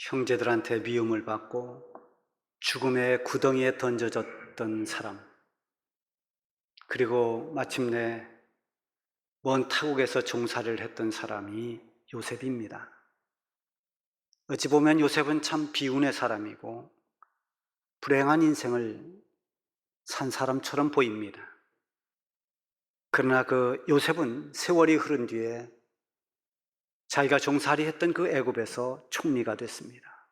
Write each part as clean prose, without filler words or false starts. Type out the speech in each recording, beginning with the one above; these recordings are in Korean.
형제들한테 미움을 받고 죽음의 구덩이에 던져졌던 사람, 그리고 마침내 먼 타국에서 종살이를 했던 사람이 요셉입니다. 어찌 보면 요셉은 참 비운의 사람이고 불행한 인생을 산 사람처럼 보입니다. 그러나 그 요셉은 세월이 흐른 뒤에 자기가 종살이했던 그 애굽에서 총리가 됐습니다.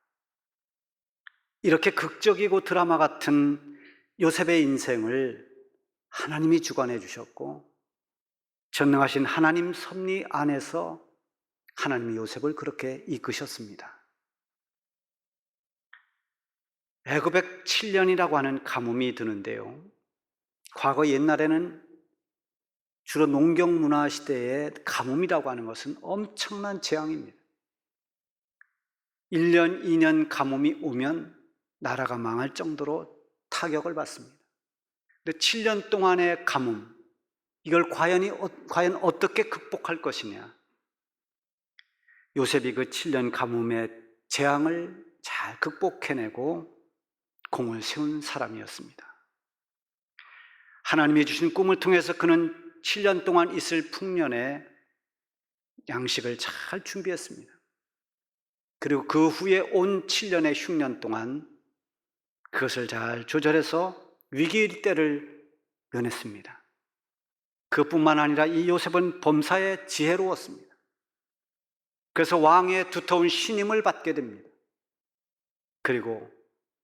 이렇게 극적이고 드라마 같은 요셉의 인생을 하나님이 주관해 주셨고, 전능하신 하나님 섭리 안에서 하나님이 요셉을 그렇게 이끄셨습니다. 애굽의 7년이라고 하는 가뭄이 드는데요, 과거 옛날에는 주로 농경 문화 시대에 가뭄이라고 하는 것은 엄청난 재앙입니다. 1년, 2년 가뭄이 오면 나라가 망할 정도로 타격을 받습니다. 근데 7년 동안의 가뭄, 이걸 과연 어떻게 극복할 것이냐? 요셉이 그 7년 가뭄의 재앙을 잘 극복해내고 공을 세운 사람이었습니다. 하나님이 주신 꿈을 통해서 그는 7년 동안 있을 풍년에 양식을 잘 준비했습니다. 그리고 그 후에 온 7년의 흉년 동안 그것을 잘 조절해서 위기일 때를 면했습니다. 그뿐만 아니라 이 요셉은 범사에 지혜로웠습니다. 그래서 왕의 두터운 신임을 받게 됩니다. 그리고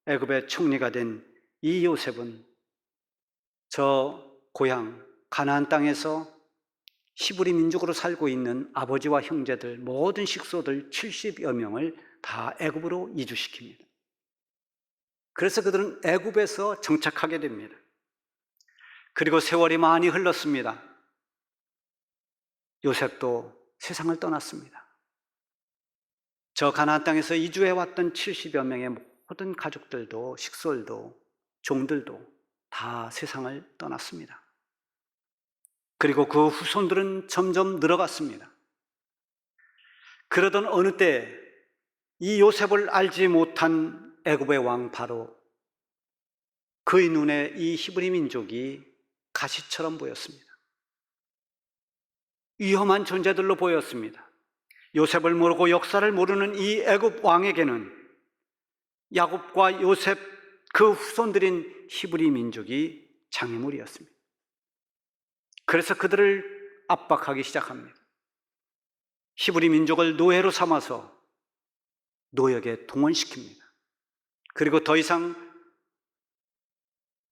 애굽의 총리가 된 이 요셉은 저 고향 가나안 땅에서 히브리 민족으로 살고 있는 아버지와 형제들, 모든 식소들 70여 명을 다 애굽으로 이주시킵니다. 그래서 그들은 애굽에서 정착하게 됩니다. 그리고 세월이 많이 흘렀습니다. 요셉도 세상을 떠났습니다. 저 가나안 땅에서 이주해 왔던 70여 명의 모든 가족들도, 식솔도, 종들도 다 세상을 떠났습니다. 그리고 그 후손들은 점점 늘어갔습니다. 그러던 어느 때 이 요셉을 알지 못한 애굽의 왕 바로, 그의 눈에 이 히브리 민족이 가시처럼 보였습니다. 위험한 존재들로 보였습니다. 요셉을 모르고 역사를 모르는 이 애굽 왕에게는 야곱과 요셉 그 후손들인 히브리 민족이 장애물이었습니다. 그래서 그들을 압박하기 시작합니다. 히브리 민족을 노예로 삼아서 노역에 동원시킵니다. 그리고 더 이상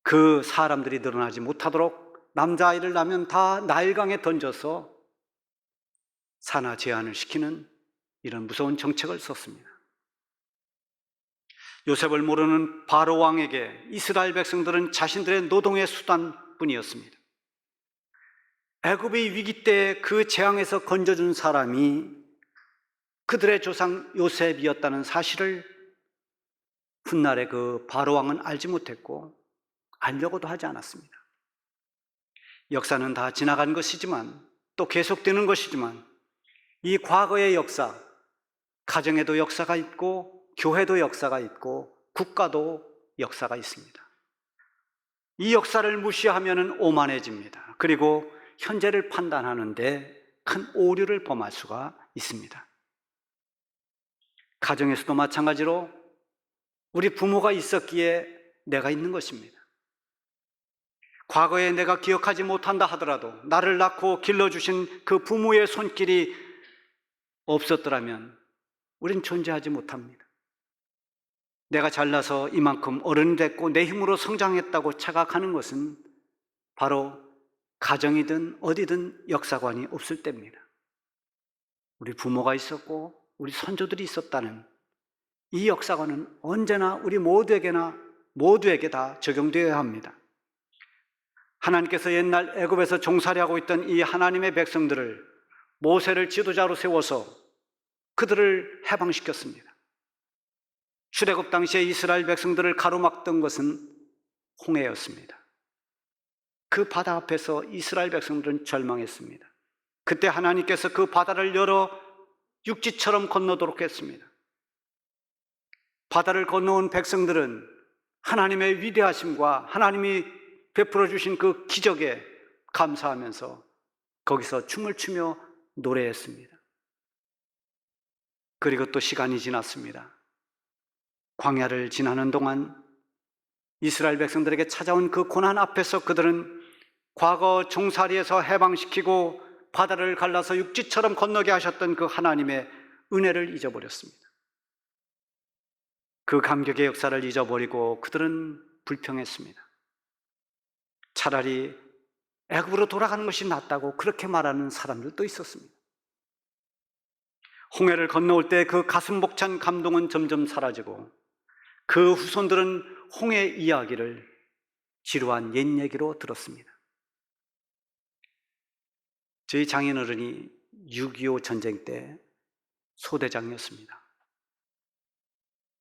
그 사람들이 늘어나지 못하도록 남자아이를 낳으면 다 나일강에 던져서 산화 제한을 시키는 이런 무서운 정책을 썼습니다. 요셉을 모르는 바로 왕에게 이스라엘 백성들은 자신들의 노동의 수단뿐이었습니다. 애굽의 위기 때 그 재앙에서 건져준 사람이 그들의 조상 요셉이었다는 사실을 훗날에 그 바로 왕은 알지 못했고 알려고도 하지 않았습니다. 역사는 다 지나간 것이지만 또 계속되는 것이지만 이 과거의 역사, 가정에도 역사가 있고 교회도 역사가 있고 국가도 역사가 있습니다. 이 역사를 무시하면 오만해집니다. 그리고 현재를 판단하는데 큰 오류를 범할 수가 있습니다. 가정에서도 마찬가지로 우리 부모가 있었기에 내가 있는 것입니다. 과거에 내가 기억하지 못한다 하더라도 나를 낳고 길러주신 그 부모의 손길이 없었더라면 우린 존재하지 못합니다. 내가 잘나서 이만큼 어른이 됐고 내 힘으로 성장했다고 착각하는 것은 바로 가정이든 어디든 역사관이 없을 때입니다. 우리 부모가 있었고 우리 선조들이 있었다는 이 역사관은 언제나 우리 모두에게 다 적용되어야 합니다. 하나님께서 옛날 애굽에서 종살이하고 있던 이 하나님의 백성들을, 모세를 지도자로 세워서 그들을 해방시켰습니다. 출애굽 당시에 이스라엘 백성들을 가로막던 것은 홍해였습니다. 그 바다 앞에서 이스라엘 백성들은 절망했습니다. 그때 하나님께서 그 바다를 열어 육지처럼 건너도록 했습니다. 바다를 건너온 백성들은 하나님의 위대하심과 하나님이 베풀어 주신 그 기적에 감사하면서 거기서 춤을 추며 노래했습니다. 그리고 또 시간이 지났습니다. 광야를 지나는 동안 이스라엘 백성들에게 찾아온 그 고난 앞에서 그들은 과거 종살이에서 해방시키고 바다를 갈라서 육지처럼 건너게 하셨던 그 하나님의 은혜를 잊어버렸습니다. 그 감격의 역사를 잊어버리고 그들은 불평했습니다. 차라리 애굽으로 돌아가는 것이 낫다고 그렇게 말하는 사람들도 있었습니다. 홍해를 건너올 때 그 가슴 벅찬 감동은 점점 사라지고 그 후손들은 홍해 이야기를 지루한 옛 얘기로 들었습니다. 저희 장인어른이 6.25 전쟁 때 소대장이었습니다.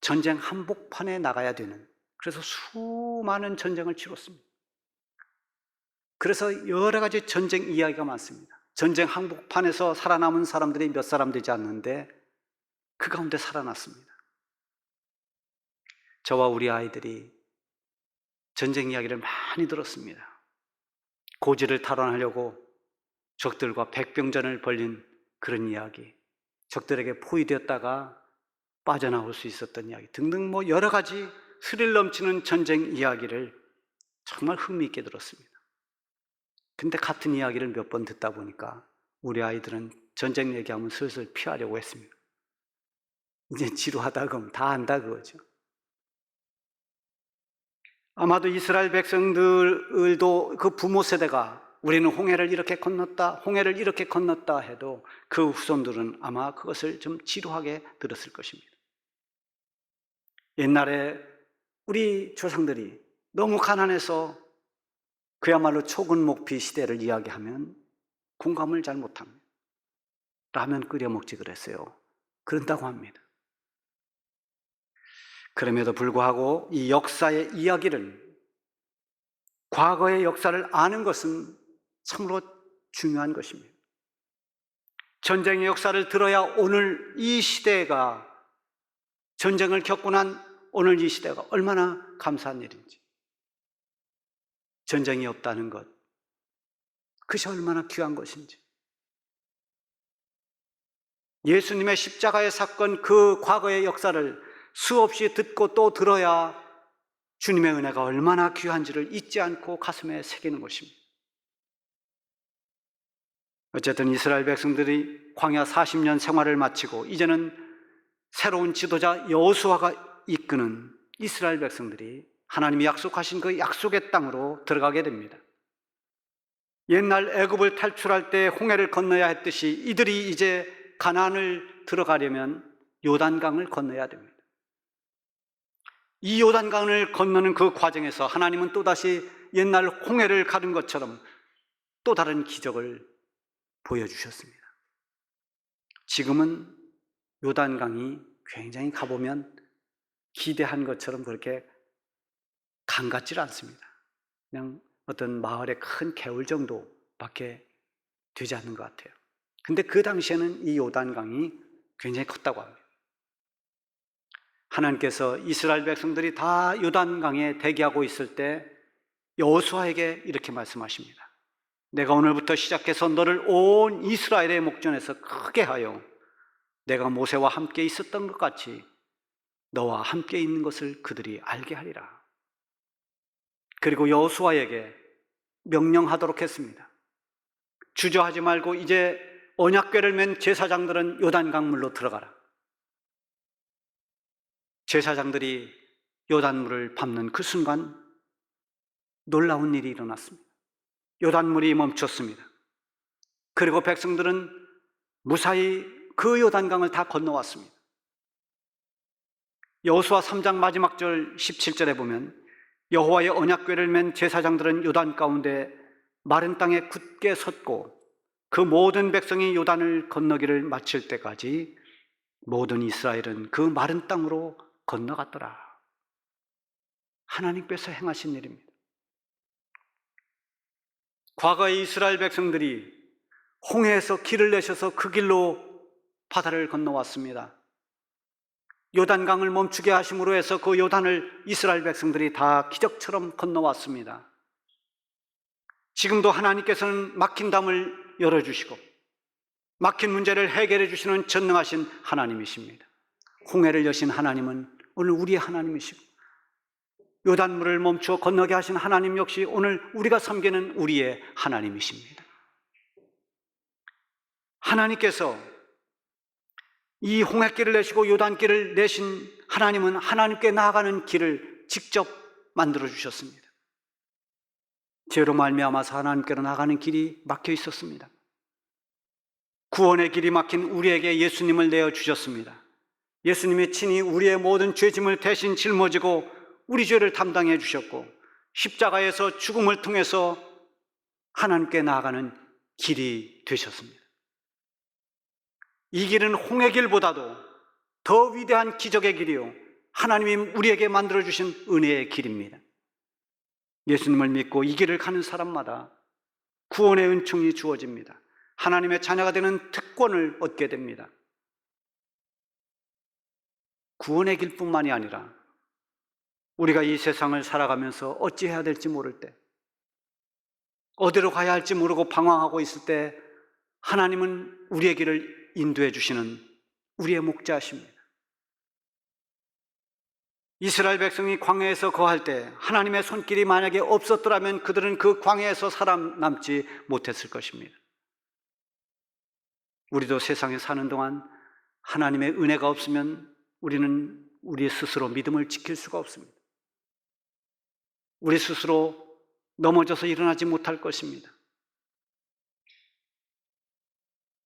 전쟁 한복판에 나가야 되는, 그래서 수많은 전쟁을 치렀습니다. 그래서 여러 가지 전쟁 이야기가 많습니다. 전쟁 한복판에서 살아남은 사람들이 몇 사람 되지 않는데 그 가운데 살아났습니다. 저와 우리 아이들이 전쟁 이야기를 많이 들었습니다. 고지를 탈환하려고 적들과 백병전을 벌린 그런 이야기, 적들에게 포위되었다가 빠져나올 수 있었던 이야기 등등 여러 가지 스릴 넘치는 전쟁 이야기를 정말 흥미있게 들었습니다. 근데 같은 이야기를 몇 번 듣다 보니까 우리 아이들은 전쟁 얘기하면 슬슬 피하려고 했습니다. 이제 지루하다 그러면 다 안다 그거죠. 아마도 이스라엘 백성들도 그 부모 세대가 우리는 홍해를 이렇게 건넜다 해도 그 후손들은 아마 그것을 좀 지루하게 들었을 것입니다. 옛날에 우리 조상들이 너무 가난해서 그야말로 초근목피 시대를 이야기하면 공감을 잘 못합니다. 라면 끓여 먹지 그랬어요. 그런다고 합니다. 그럼에도 불구하고 이 역사의 이야기를, 과거의 역사를 아는 것은 참으로 중요한 것입니다. 전쟁의 역사를 들어야 오늘 이 시대가, 전쟁을 겪고 난 오늘 이 시대가 얼마나 감사한 일인지, 전쟁이 없다는 것, 그것이 얼마나 귀한 것인지, 예수님의 십자가의 사건, 그 과거의 역사를 수없이 듣고 또 들어야 주님의 은혜가 얼마나 귀한지를 잊지 않고 가슴에 새기는 것입니다. 어쨌든 이스라엘 백성들이 광야 40년 생활을 마치고 이제는 새로운 지도자 여호수아가 이끄는 이스라엘 백성들이 하나님이 약속하신 그 약속의 땅으로 들어가게 됩니다. 옛날 애굽을 탈출할 때 홍해를 건너야 했듯이 이들이 이제 가나안을 들어가려면 요단강을 건너야 됩니다. 이 요단강을 건너는 그 과정에서 하나님은 또다시 옛날 홍해를 가른 것처럼 또 다른 기적을 보여주셨습니다. 지금은 요단강이 굉장히 가보면 기대한 것처럼 그렇게 강 같질 않습니다. 그냥 어떤 마을의 큰 개울 정도밖에 되지 않는 것 같아요. 근데 그 당시에는 이 요단강이 굉장히 컸다고 합니다. 하나님께서 이스라엘 백성들이 다 요단강에 대기하고 있을 때 여호수아에게 이렇게 말씀하십니다. 내가 오늘부터 시작해서 너를 온 이스라엘의 목전에서 크게 하여 내가 모세와 함께 있었던 것 같이 너와 함께 있는 것을 그들이 알게 하리라. 그리고 여호수아에게 명령하도록 했습니다. 주저하지 말고 이제 언약궤를 맨 제사장들은 요단강물로 들어가라. 제사장들이 요단물을 밟는 그 순간 놀라운 일이 일어났습니다. 요단물이 멈췄습니다. 그리고 백성들은 무사히 그 요단강을 다 건너왔습니다. 여호수아 3장 마지막 절 17절에 보면 여호와의 언약궤를 맨 제사장들은 요단 가운데 마른 땅에 굳게 섰고 그 모든 백성이 요단을 건너기를 마칠 때까지 모든 이스라엘은 그 마른 땅으로 건너갔더라. 하나님께서 행하신 일입니다. 과거의 이스라엘 백성들이 홍해에서 길을 내셔서 그 길로 바다를 건너왔습니다. 요단강을 멈추게 하심으로 해서 그 요단을 이스라엘 백성들이 다 기적처럼 건너왔습니다. 지금도 하나님께서는 막힌 담을 열어주시고 막힌 문제를 해결해 주시는 전능하신 하나님이십니다. 홍해를 여신 하나님은 오늘 우리의 하나님이시고 요단물을 멈추어 건너게 하신 하나님 역시 오늘 우리가 섬기는 우리의 하나님이십니다. 하나님께서 이 홍해길을 내시고 요단길을 내신 하나님은 하나님께 나아가는 길을 직접 만들어 주셨습니다. 죄로 말미암아서 하나님께로 나가는 길이 막혀 있었습니다. 구원의 길이 막힌 우리에게 예수님을 내어주셨습니다. 예수님이 친히 우리의 모든 죄짐을 대신 짊어지고 우리 죄를 담당해 주셨고 십자가에서 죽음을 통해서 하나님께 나아가는 길이 되셨습니다. 이 길은 홍해 길보다도 더 위대한 기적의 길이요 하나님이 우리에게 만들어주신 은혜의 길입니다. 예수님을 믿고 이 길을 가는 사람마다 구원의 은총이 주어집니다. 하나님의 자녀가 되는 특권을 얻게 됩니다. 구원의 길뿐만이 아니라 우리가 이 세상을 살아가면서 어찌해야 될지 모를 때, 어디로 가야 할지 모르고 방황하고 있을 때 하나님은 우리의 길을 인도해 주시는 우리의 목자십니다. 이스라엘 백성이 광야에서 거할 때 하나님의 손길이 만약에 없었더라면 그들은 그 광야에서 살아남지 못했을 것입니다. 우리도 세상에 사는 동안 하나님의 은혜가 없으면 우리는 우리 스스로 믿음을 지킬 수가 없습니다. 우리 스스로 넘어져서 일어나지 못할 것입니다.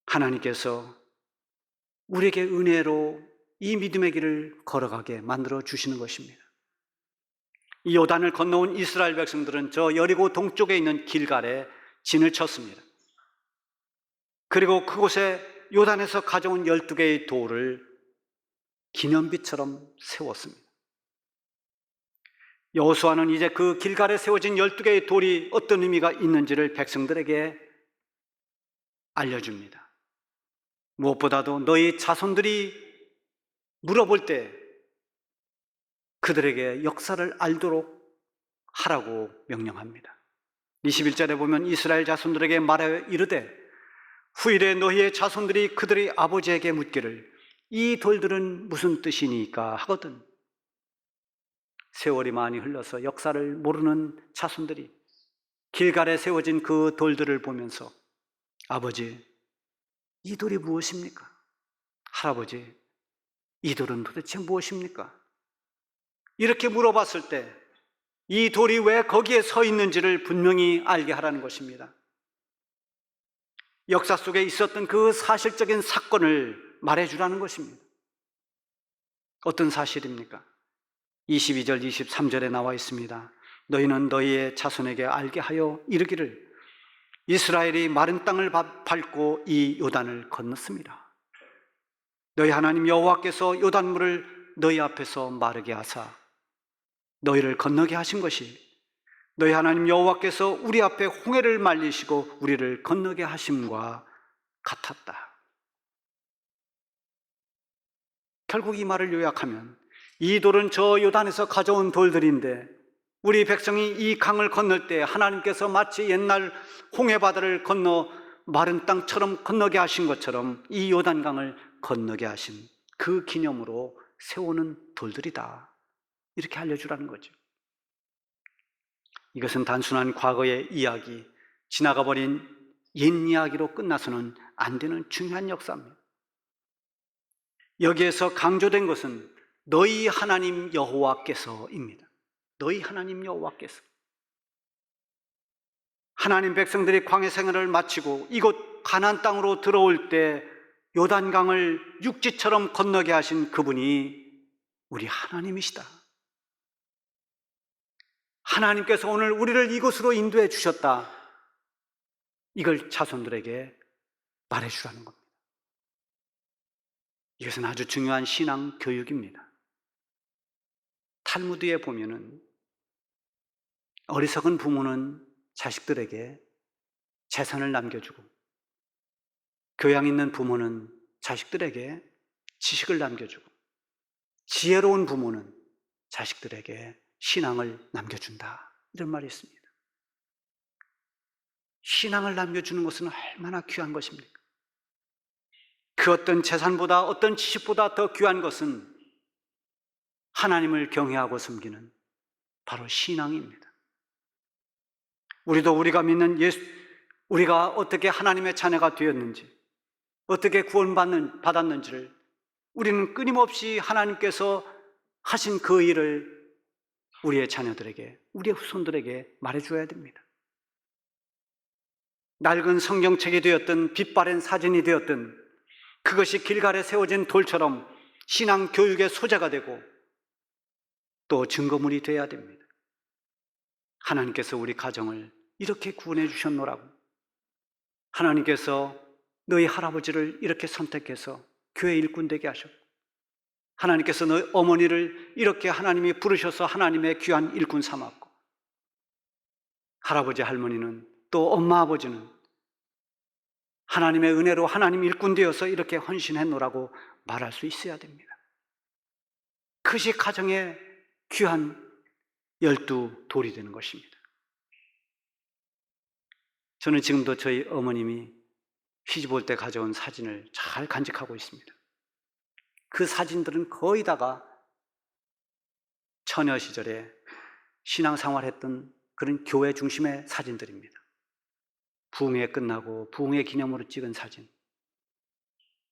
하나님께서 우리에게 은혜로 이 믿음의 길을 걸어가게 만들어 주시는 것입니다. 이 요단을 건너온 이스라엘 백성들은 저 여리고 동쪽에 있는 길갈에 진을 쳤습니다. 그리고 그곳에 요단에서 가져온 12개의 돌을 기념비처럼 세웠습니다. 여호수아는 이제 그 길갈에 세워진 12개의 돌이 어떤 의미가 있는지를 백성들에게 알려줍니다. 무엇보다도 너희 자손들이 물어볼 때 그들에게 역사를 알도록 하라고 명령합니다. 21절에 보면 이스라엘 자손들에게 말하여 이르되 후일에 너희의 자손들이 그들의 아버지에게 묻기를 이 돌들은 무슨 뜻이니까 하거든. 세월이 많이 흘러서 역사를 모르는 자손들이 길갈에 세워진 그 돌들을 보면서 아버지, 이 돌이 무엇입니까? 할아버지, 이 돌은 도대체 무엇입니까? 이렇게 물어봤을 때 이 돌이 왜 거기에 서 있는지를 분명히 알게 하라는 것입니다. 역사 속에 있었던 그 사실적인 사건을 말해주라는 것입니다. 어떤 사실입니까? 22절, 23절에 나와 있습니다. 너희는 너희의 자손에게 알게 하여 이르기를 이스라엘이 마른 땅을 밟고 이 요단을 건넜습니다. 너희 하나님 여호와께서 요단물을 너희 앞에서 마르게 하사 너희를 건너게 하신 것이 너희 하나님 여호와께서 우리 앞에 홍해를 말리시고 우리를 건너게 하심과 같았다. 결국 이 말을 요약하면 이 돌은 저 요단에서 가져온 돌들인데 우리 백성이 이 강을 건널 때 하나님께서 마치 옛날 홍해바다를 건너 마른 땅처럼 건너게 하신 것처럼 이 요단강을 건너게 하신 그 기념으로 세우는 돌들이다. 이렇게 알려주라는 거죠. 이것은 단순한 과거의 이야기, 지나가 버린 옛 이야기로 끝나서는 안 되는 중요한 역사입니다. 여기에서 강조된 것은 너희 하나님 여호와께서입니다. 너희 하나님 여호와께서. 하나님 백성들이 광야 생활을 마치고 이곳 가나안 땅으로 들어올 때 요단강을 육지처럼 건너게 하신 그분이 우리 하나님이시다. 하나님께서 오늘 우리를 이곳으로 인도해 주셨다. 이걸 자손들에게 말해주라는 겁니다. 이것은 아주 중요한 신앙 교육입니다. 탈무드에 보면은 어리석은 부모는 자식들에게 재산을 남겨주고 교양 있는 부모는 자식들에게 지식을 남겨주고 지혜로운 부모는 자식들에게 신앙을 남겨준다. 이런 말이 있습니다. 신앙을 남겨주는 것은 얼마나 귀한 것입니까? 그 어떤 재산보다, 어떤 지식보다 더 귀한 것은 하나님을 경외하고 섬기는 바로 신앙입니다. 우리도 우리가 믿는 우리가 어떻게 하나님의 자녀가 되었는지, 어떻게 받았는지를 우리는 끊임없이 하나님께서 하신 그 일을 우리의 자녀들에게, 우리의 후손들에게 말해줘야 됩니다. 낡은 성경책이 되었든 빛바랜 사진이 되었든 그것이 길갈에 세워진 돌처럼 신앙 교육의 소재가 되고 또 증거물이 되어야 됩니다. 하나님께서 우리 가정을 이렇게 구원해 주셨노라고, 하나님께서 너희 할아버지를 이렇게 선택해서 교회 일꾼 되게 하셨고, 하나님께서 너희 어머니를 이렇게 하나님이 부르셔서 하나님의 귀한 일꾼 삼았고, 할아버지 할머니는 또 엄마 아버지는 하나님의 은혜로 하나님 일꾼 되어서 이렇게 헌신했노라고 말할 수 있어야 됩니다. 그것이 가정의 귀한 12돌이 되는 것입니다. 저는 지금도 저희 어머님이 시집 올 때 가져온 사진을 잘 간직하고 있습니다. 그 사진들은 거의 다가 처녀 시절에 신앙생활했던 그런 교회 중심의 사진들입니다. 부흥회 끝나고 부흥회 기념으로 찍은 사진,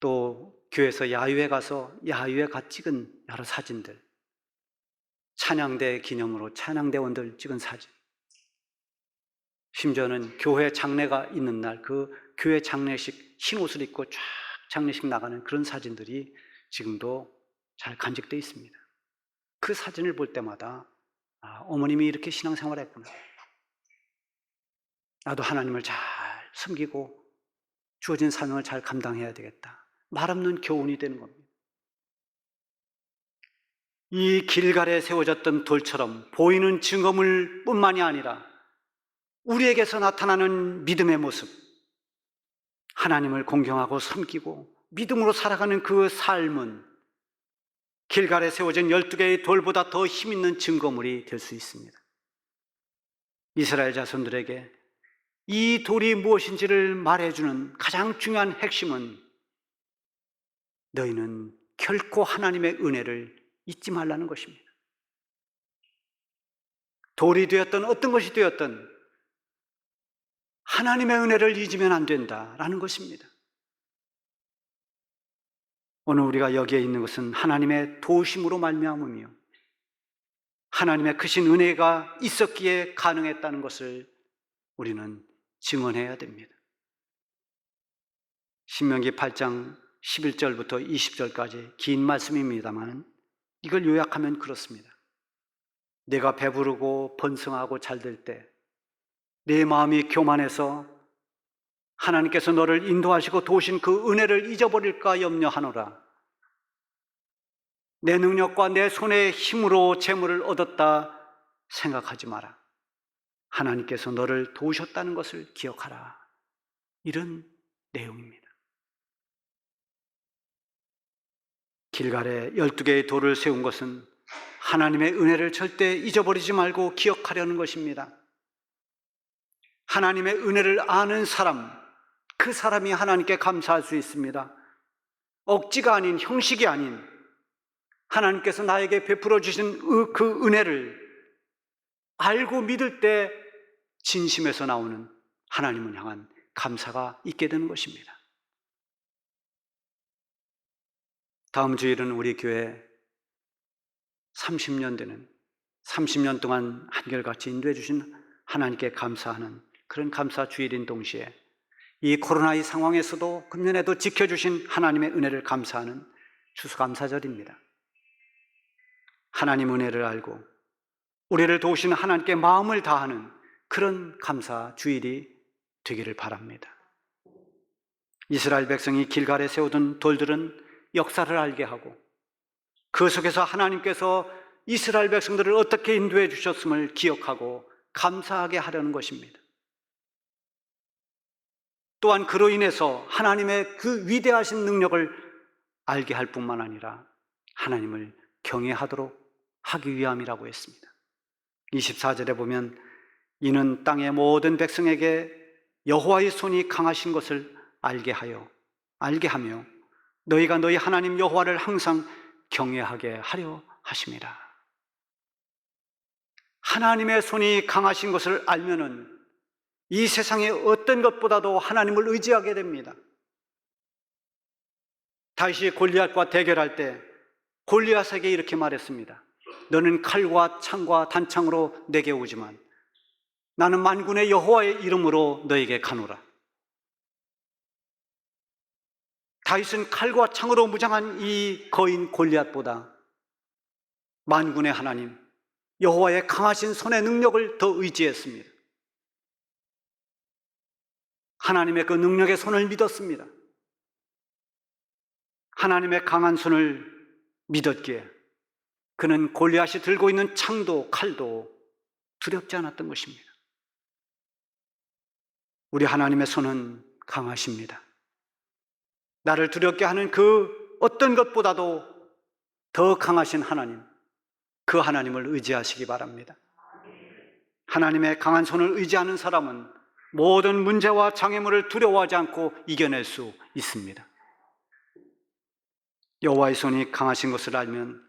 또 교회에서 야유회 가서 야유회 가 찍은 여러 사진들, 찬양대 기념으로 찬양대원들 찍은 사진, 심지어는 교회 장례가 있는 날 그 교회 장례식 흰옷을 입고 쫙 장례식 나가는 그런 사진들이 지금도 잘 간직되어 있습니다. 그 사진을 볼 때마다 어머님이 이렇게 신앙생활을 했구나, 나도 하나님을 잘 섬기고 주어진 사명을 잘 감당해야 되겠다, 말 없는 교훈이 되는 겁니다. 이 길갈에 세워졌던 돌처럼 보이는 증거물 뿐만이 아니라 우리에게서 나타나는 믿음의 모습, 하나님을 공경하고 섬기고 믿음으로 살아가는 그 삶은 길갈에 세워진 12개의 돌보다 더 힘있는 증거물이 될 수 있습니다. 이스라엘 자손들에게 이 돌이 무엇인지를 말해주는 가장 중요한 핵심은 너희는 결코 하나님의 은혜를 잊지 말라는 것입니다. 돌이 되었든 어떤 것이 되었든 하나님의 은혜를 잊으면 안 된다라는 것입니다. 오늘 우리가 여기에 있는 것은 하나님의 도우심으로 말미암으며 하나님의 크신 은혜가 있었기에 가능했다는 것을 우리는 증언해야 됩니다. 신명기 8장 11절부터 20절까지 긴 말씀입니다만 이걸 요약하면 그렇습니다. 내가 배부르고 번성하고 잘 될 때 내 마음이 교만해서 하나님께서 너를 인도하시고 도우신 그 은혜를 잊어버릴까 염려하노라. 내 능력과 내 손의 힘으로 재물을 얻었다 생각하지 마라. 하나님께서 너를 도우셨다는 것을 기억하라. 이런 내용입니다. 길갈에 12개의 돌을 세운 것은 하나님의 은혜를 절대 잊어버리지 말고 기억하려는 것입니다. 하나님의 은혜를 아는 사람, 그 사람이 하나님께 감사할 수 있습니다. 억지가 아닌, 형식이 아닌 하나님께서 나에게 베풀어 주신 그 은혜를 알고 믿을 때 진심에서 나오는 하나님을 향한 감사가 있게 되는 것입니다. 다음 주일은 우리 교회 30년 동안 한결같이 인도해 주신 하나님께 감사하는 그런 감사 주일인 동시에 이 코로나의 상황에서도 금년에도 지켜주신 하나님의 은혜를 감사하는 추수감사절입니다. 하나님 은혜를 알고 우리를 도우시는 하나님께 마음을 다하는 그런 감사 주일이 되기를 바랍니다. 이스라엘 백성이 길갈에 세우던 돌들은 역사를 알게 하고 그 속에서 하나님께서 이스라엘 백성들을 어떻게 인도해 주셨음을 기억하고 감사하게 하려는 것입니다. 또한 그로 인해서 하나님의 그 위대하신 능력을 알게 할 뿐만 아니라 하나님을 경외하도록 하기 위함이라고 했습니다. 24절에 보면 이는 땅의 모든 백성에게 여호와의 손이 강하신 것을 알게 하며 너희가 너희 하나님 여호와를 항상 경외하게 하려 하심이라. 하나님의 손이 강하신 것을 알면은 이 세상의 어떤 것보다도 하나님을 의지하게 됩니다. 다윗이 골리앗과 대결할 때 골리앗에게 이렇게 말했습니다. 너는 칼과 창과 단창으로 내게 오지만 나는 만군의 여호와의 이름으로 너에게 가노라. 다윗은 칼과 창으로 무장한 이 거인 골리앗보다 만군의 하나님 여호와의 강하신 손의 능력을 더 의지했습니다. 하나님의 그 능력의 손을 믿었습니다. 하나님의 강한 손을 믿었기에 그는 골리앗이 들고 있는 창도 칼도 두렵지 않았던 것입니다. 우리 하나님의 손은 강하십니다. 나를 두렵게 하는 그 어떤 것보다도 더 강하신 하나님, 그 하나님을 의지하시기 바랍니다. 하나님의 강한 손을 의지하는 사람은 모든 문제와 장애물을 두려워하지 않고 이겨낼 수 있습니다. 여호와의 손이 강하신 것을 알면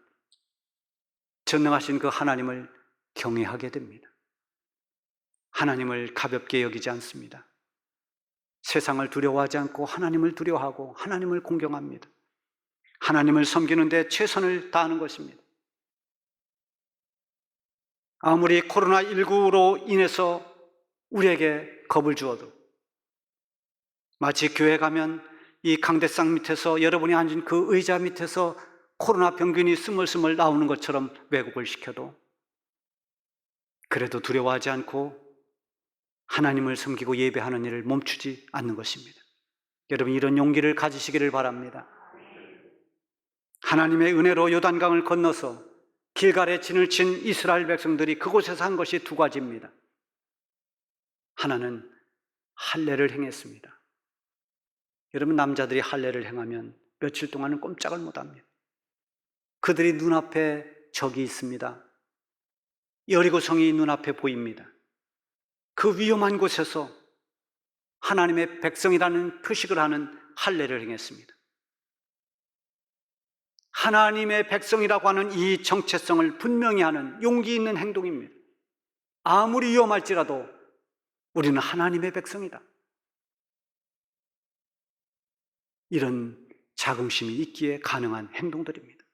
전능하신 그 하나님을 경외하게 됩니다. 하나님을 가볍게 여기지 않습니다. 세상을 두려워하지 않고 하나님을 두려워하고 하나님을 공경합니다. 하나님을 섬기는 데 최선을 다하는 것입니다. 아무리 코로나19로 인해서 우리에게 겁을 주어도 마치 교회 가면 이 강대상 밑에서 여러분이 앉은 그 의자 밑에서 코로나 병균이 스멀스멀 나오는 것처럼 왜곡을 시켜도 그래도 두려워하지 않고 하나님을 섬기고 예배하는 일을 멈추지 않는 것입니다. 여러분 이런 용기를 가지시기를 바랍니다. 하나님의 은혜로 요단강을 건너서 길갈에 진을 친 이스라엘 백성들이 그곳에서 한 것이 두 가지입니다. 하나는 할례를 행했습니다. 여러분 남자들이 할례를 행하면 며칠 동안은 꼼짝을 못합니다. 그들이 눈앞에 적이 있습니다. 여리고성이 눈앞에 보입니다. 그 위험한 곳에서 하나님의 백성이라는 표식을 하는 할례를 행했습니다. 하나님의 백성이라고 하는 이 정체성을 분명히 하는 용기 있는 행동입니다. 아무리 위험할지라도 우리는 하나님의 백성이다. 이런 자긍심이 있기에 가능한 행동들입니다.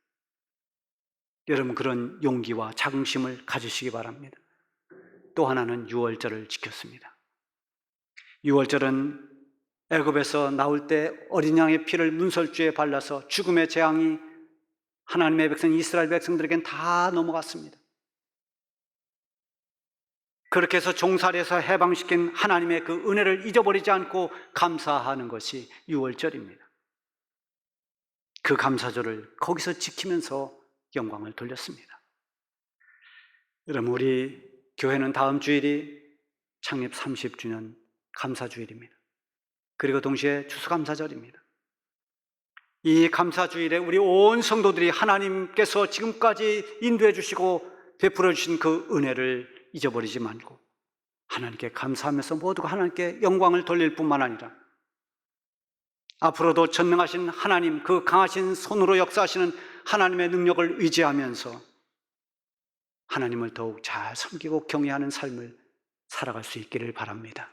여러분 그런 용기와 자긍심을 가지시기 바랍니다. 또 하나는 유월절을 지켰습니다. 유월절은 애굽에서 나올 때 어린 양의 피를 문설주에 발라서 죽음의 재앙이 하나님의 백성 이스라엘 백성들에겐 다 넘어갔습니다. 그렇게 해서 종살이에서 해방시킨 하나님의 그 은혜를 잊어버리지 않고 감사하는 것이 유월절입니다. 그 감사절을 거기서 지키면서 영광을 돌렸습니다. 여러분 우리 교회는 다음 주일이 창립 30주년 감사주일입니다. 그리고 동시에 추수감사절입니다. 이 감사주일에 우리 온 성도들이 하나님께서 지금까지 인도해 주시고 베풀어 주신 그 은혜를 잊어버리지 말고 하나님께 감사하면서 모두가 하나님께 영광을 돌릴 뿐만 아니라 앞으로도 전능하신 하나님, 그 강하신 손으로 역사하시는 하나님의 능력을 의지하면서 하나님을 더욱 잘 섬기고 경외하는 삶을 살아갈 수 있기를 바랍니다.